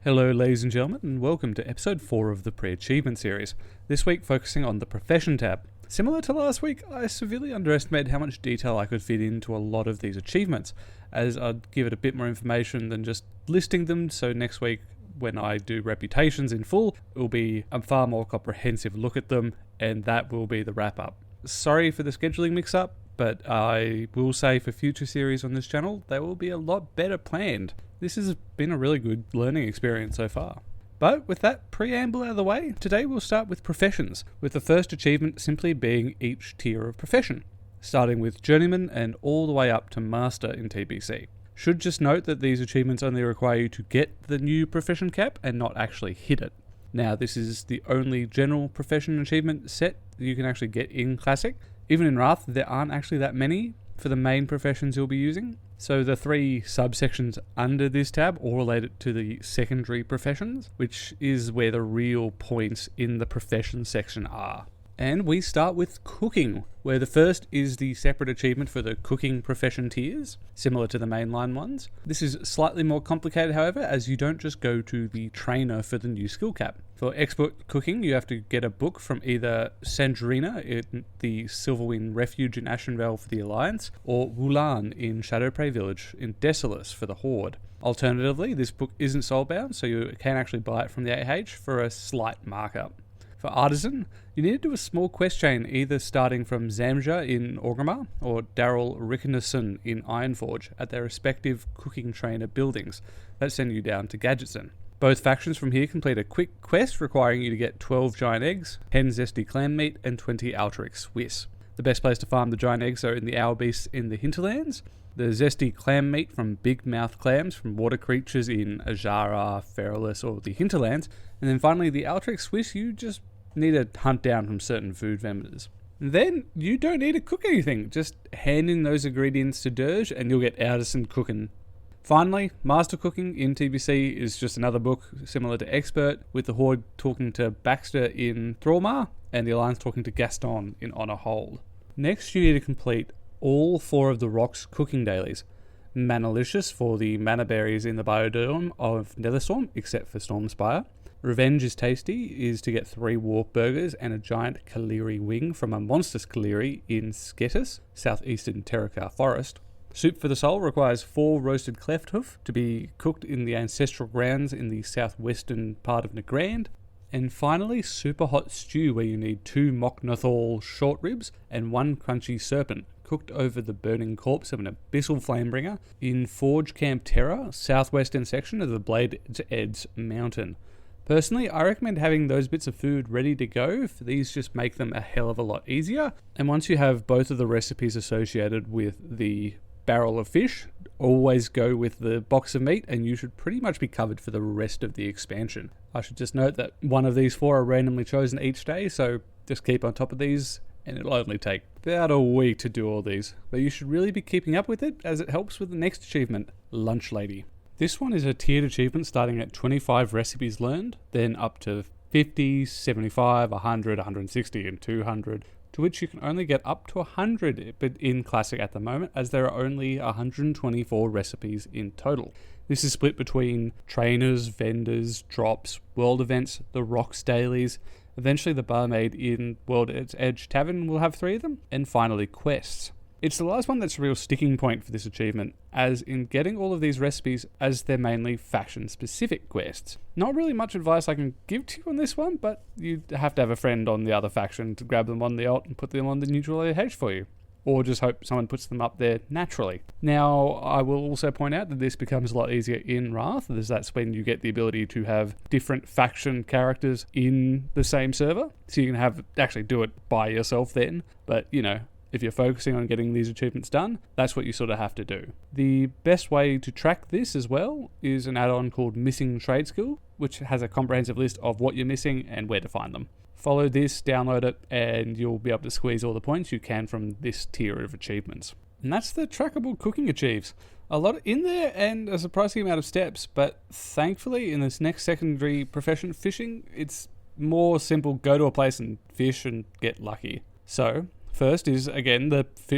Hello ladies and gentlemen, and welcome to episode 4 of the pre-achievement series, this week focusing on the profession tab. Similar to last week, I severely underestimated how much detail I could fit into a lot of these achievements, as I'd give it a bit more information than just listing them, so next week when I do reputations in full, it will be a far more comprehensive look at them, and that will be the wrap up. Sorry for the scheduling mix up, but I will say for future series on this channel, they will be a lot better planned. This has been a really good learning experience so far. But with that preamble out of the way, today we'll start with professions, with the first achievement simply being each tier of profession, starting with Journeyman and all the way up to Master in TBC. Should just note that these achievements only require you to get the new profession cap and not actually hit it. Now this is the only general profession achievement set that you can actually get in Classic. Even in Wrath, there aren't actually that many for the main professions you'll be using. So the 3 subsections under this tab all related to the secondary professions, which is where the real points in the profession section are. And we start with cooking, where the first is the separate achievement for the cooking profession tiers, similar to the mainline ones. This is slightly more complicated, however, as you don't just go to the trainer for the new skill cap. For expert cooking, you have to get a book from either Sandrina in the Silverwind Refuge in Ashenvale for the Alliance, or Wulan in Shadowprey Village in Desolace for the Horde. Alternatively, this book isn't soulbound, so you can actually buy it from the AH for a slight markup. For Artisan, you need to do a small quest chain either starting from Zamja in Orgrimmar or Daryl Rickenison in Ironforge at their respective cooking trainer buildings that send you down to Gadgetson. Both factions from here complete a quick quest requiring you to get 12 giant eggs, 10 zesty clam meat and 20 Alteric Swiss. The best place to farm the giant eggs are in the Owl Beasts in the Hinterlands, the zesty clam meat from big mouth clams from water creatures in Ajara, Feralus or the Hinterlands, and then finally the Alteric Swiss you just need to hunt down from certain food vendors. Then you don't need to cook anything, just hand in those ingredients to Dirge and you'll get Artisan cooking. Finally, Master Cooking in TBC is just another book similar to Expert, with the Horde talking to Baxter in Thrallmar and the Alliance talking to Gaston in Honor Hold. Next you need to complete all 4 of the Rock's cooking dailies. Manalicious for the mana berries in the biodome of Netherstorm, except for Stormspire. Revenge is Tasty is to get 3 Warp Burgers and a giant Kaleri wing from a Monstrous Kaleri in Sketis, southeastern Terracar Forest. Soup for the Soul requires 4 roasted cleft hoof to be cooked in the ancestral grounds in the southwestern part of Nagrand. And finally, Super Hot Stew, where you need 2 Mok'Nathal short ribs and 1 crunchy serpent, cooked over the burning corpse of an abyssal flamebringer in Forge Camp Terra, southwestern section of the Blade's Edge Mountain. Personally, I recommend having those bits of food ready to go, for these just make them a hell of a lot easier. And once you have both of the recipes associated with the barrel of fish, always go with the box of meat and you should pretty much be covered for the rest of the expansion. I should just note that one of these 4 are randomly chosen each day, so just keep on top of these and it'll only take about a week to do all these. But you should really be keeping up with it as it helps with the next achievement, Lunch Lady. This one is a tiered achievement starting at 25 recipes learned, then up to 50, 75, 100, 160 and 200, to which you can only get up to 100 but in Classic at the moment, as there are only 124 recipes in total. This is split between trainers, vendors, drops, world events, the Rocks dailies. Eventually the barmaid in World's Edge Tavern will have 3 of them, and finally quests. It's the last one that's a real sticking point for this achievement, as in getting all of these recipes as they're mainly faction-specific quests. Not really much advice I can give to you on this one, but you have to have a friend on the other faction to grab them on the alt and put them on the neutral AH for you. Or just hope someone puts them up there naturally. Now, I will also point out that this becomes a lot easier in Wrath, as that's when you get the ability to have different faction characters in the same server. So you can actually do it by yourself then, but you know, if you're focusing on getting these achievements done, that's what you sort of have to do. The best way to track this as well is an add-on called Missing Trade Skill, which has a comprehensive list of what you're missing and where to find them. Follow this, download it, and you'll be able to squeeze all the points you can from this tier of achievements. And that's the trackable cooking achieves. A lot in there and a surprising amount of steps, but thankfully in this next secondary profession, fishing, it's more simple, go to a place and fish and get lucky. So, first is, again,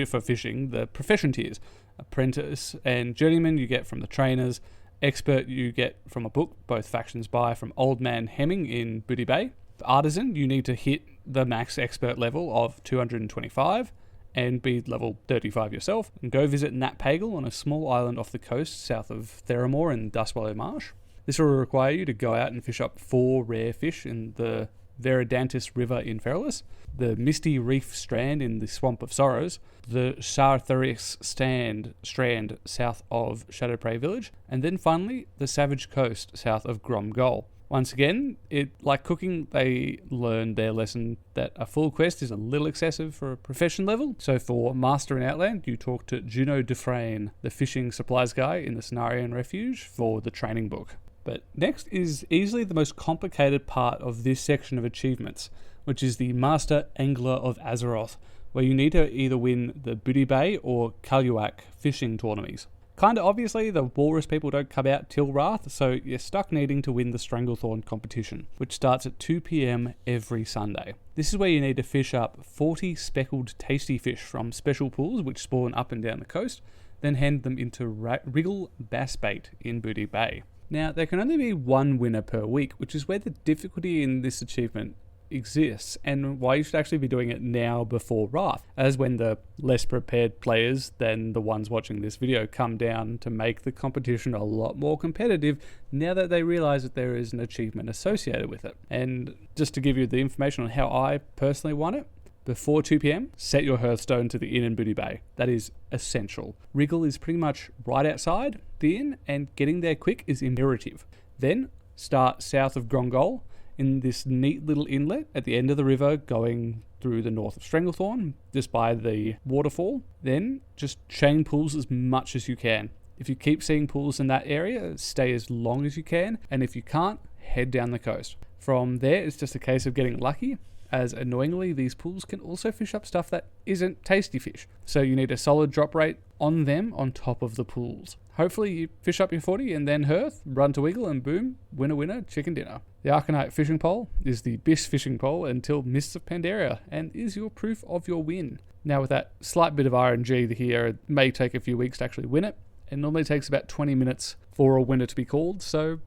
for fishing, the profession tiers. Apprentice and Journeyman you get from the trainers, Expert you get from a book both factions buy from Old Man Hemming in Booty Bay. Artisan, you need to hit the max expert level of 225 and be level 35 yourself, and go visit Nat Pagal on a small island off the coast south of Theramore in Dustwallow Marsh. This will require you to go out and fish up 4 rare fish in the Veridantis River in Feralus, the Misty Reef Strand in the Swamp of Sorrows, the Sartharis Strand south of Shadowprey Village, and then finally the Savage Coast south of Gromgol. Once again, like cooking, they learned their lesson that a full quest is a little excessive for a profession level. So for Master in Outland, you talk to Juno Dufresne, the fishing supplies guy in the Cenarian Refuge, for the training book. But next is easily the most complicated part of this section of achievements, which is the Master Angler of Azeroth, where you need to either win the Booty Bay or Kaluak fishing tournaments. Kinda obviously, the Walrus people don't come out till Wrath, so you're stuck needing to win the Stranglethorn competition, which starts at 2 PM every Sunday. This is where you need to fish up 40 speckled tasty fish from special pools which spawn up and down the coast, then hand them into Wriggle Bass Bait in Booty Bay. Now, there can only be one winner per week, which is where the difficulty in this achievement exists, and why you should actually be doing it now before Wrath, as when the less prepared players than the ones watching this video come down to make the competition a lot more competitive now that they realise that there is an achievement associated with it. And just to give you the information on how I personally won it, before 2 PM, set your Hearthstone to the inn in Booty Bay. That is essential. Wriggle is pretty much right outside the inn, and getting there quick is imperative. Then, start south of Gromgol in this neat little inlet at the end of the river going through the north of Stranglethorn, just by the waterfall. Then, just chain pools as much as you can. If you keep seeing pools in that area, stay as long as you can, and if you can't, head down the coast. From there, it's just a case of getting lucky, as annoyingly these pools can also fish up stuff that isn't tasty fish, so you need a solid drop rate on them on top of the pools. Hopefully you fish up your 40 and then Hearth, run to Wiggle, and boom, winner, chicken dinner. The Arcanite fishing pole is the best fishing pole until Mists of Pandaria, and is your proof of your win. Now with that slight bit of RNG here, it may take a few weeks to actually win it, and normally takes about 20 minutes for a winner to be called, so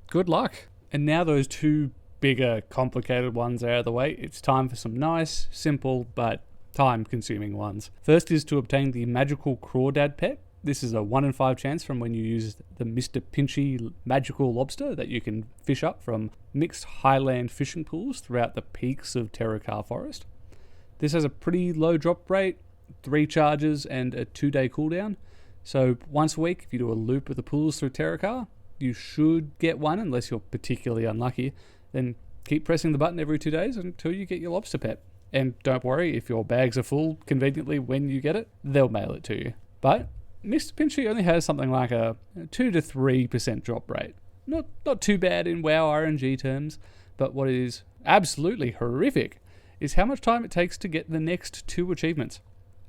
good luck. And now those two bigger, complicated ones are out of the way, it's time for some nice, simple, but time-consuming ones. First is to obtain the Magical Crawdad Pet. This is a 1 in 5 chance from when you use the Mr. Pinchy magical lobster that you can fish up from mixed highland fishing pools throughout the peaks of Terrakar Forest. This has a pretty low drop rate, 3 charges, and a 2-day cooldown. So once a week, if you do a loop of the pools through Terrakar, you should get one unless you're particularly unlucky. Then keep pressing the button every 2 days until you get your lobster pet. And don't worry, if your bags are full conveniently when you get it, they'll mail it to you. But Mr. Pinchy only has something like a 2 to 3% drop rate. Not too bad in WoW RNG terms, but what is absolutely horrific is how much time it takes to get the next 2 achievements.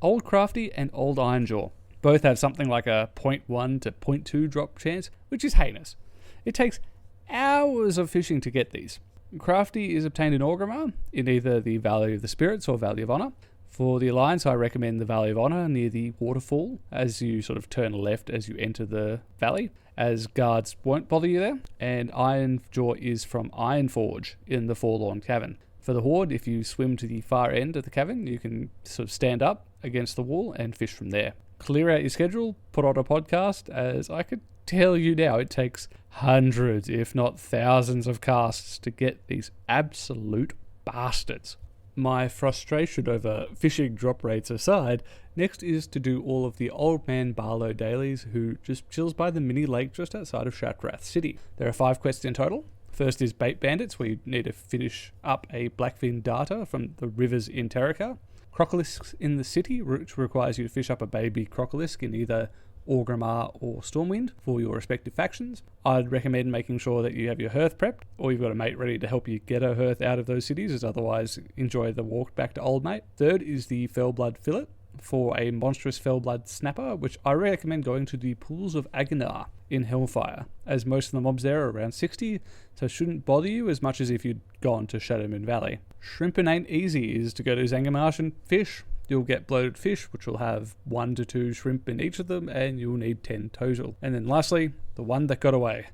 Old Crafty and Old Ironjaw. Both have something like a 0.1 to 0.2 drop chance, which is heinous. It takes hours of fishing to get these. Crafty is obtained in Orgrimmar, in either the Valley of the Spirits or Valley of Honor. For the Alliance, I recommend the Valley of Honor near the waterfall as you sort of turn left as you enter the valley, as guards won't bother you there. And Ironjaw is from Ironforge in the Forlorn Cavern. For the Horde, if you swim to the far end of the cavern, you can sort of stand up against the wall and fish from there. Clear out your schedule, put on a podcast, as I could tell you now it takes hundreds, if not thousands of casts to get these absolute bastards. My frustration over fishing drop rates aside, next is to do all of the Old Man Barlow dailies, who just chills by the mini lake just outside of Shatrath City. There are 5 quests in total. First is Bait Bandits, where you need to finish up a Blackfin data from the rivers in Terrakar. Crocolisks in the city, which requires you to fish up a baby crocolisk in either Orgrimmar or Stormwind for your respective factions. I'd recommend making sure that you have your hearth prepped, or you've got a mate ready to help you get a hearth out of those cities, as otherwise enjoy the walk back to Old Mate. Third is the Fel Blood Fillet for a monstrous Fel Blood snapper, which I recommend going to the Pools of Aganar in Hellfire, as most of the mobs there are around 60, so it shouldn't bother you as much as if you'd gone to Shadowmoon Valley. Shrimpin' ain't easy is to go to Zangarmarsh and fish you'll get bloated fish, which will have 1 to 2 shrimp in each of them, and you'll need 10 total. And then lastly, the one that got away,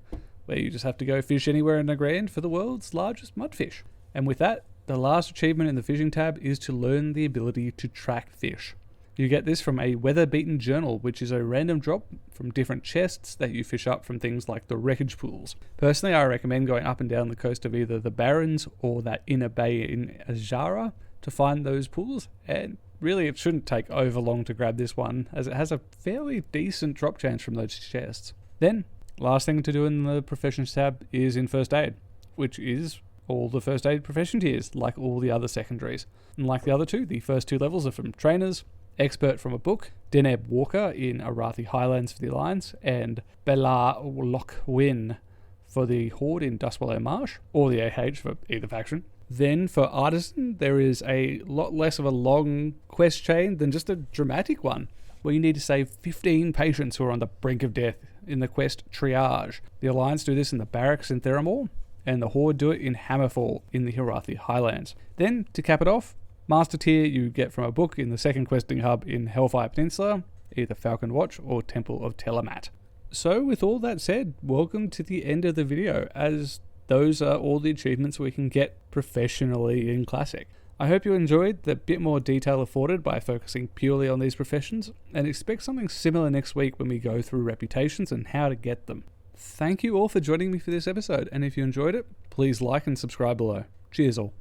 where you just have to go fish anywhere in the Grand for the world's largest mudfish. And with that, the last achievement in the fishing tab is to learn the ability to track fish. You get this from a weather-beaten journal, which is a random drop from different chests that you fish up from things like the wreckage pools. Personally, I recommend going up and down the coast of either the Barrens or that inner bay in Azeroth to find those pools, and really it shouldn't take over long to grab this one, as it has a fairly decent drop chance from those chests. Then, last thing to do in the Professions tab is in First Aid, which is all the First Aid profession tiers, like all the other secondaries. And like the other two, the first 2 levels are from Trainers, Expert from a book, Deneb Walker in Arathi Highlands for the Alliance, and Bela Lochwin for the Horde in Dustwallow Marsh, or the AH for either faction. Then for Artisan, there is a lot less of a long quest chain than just a dramatic one, where you need to save 15 patients who are on the brink of death in the quest Triage. The Alliance do this in the Barracks in Theramore, and the Horde do it in Hammerfall in the Arathi Highlands. Then, to cap it off, Master tier you get from a book in the second questing hub in Hellfire Peninsula, either Falcon Watch or Temple of Telemat. So with all that said, welcome to the end of the video, as those are all the achievements we can get professionally in Classic. I hope you enjoyed the bit more detail afforded by focusing purely on these professions, and expect something similar next week when we go through reputations and how to get them. Thank you all for joining me for this episode, and if you enjoyed it, please like and subscribe below. Cheers all.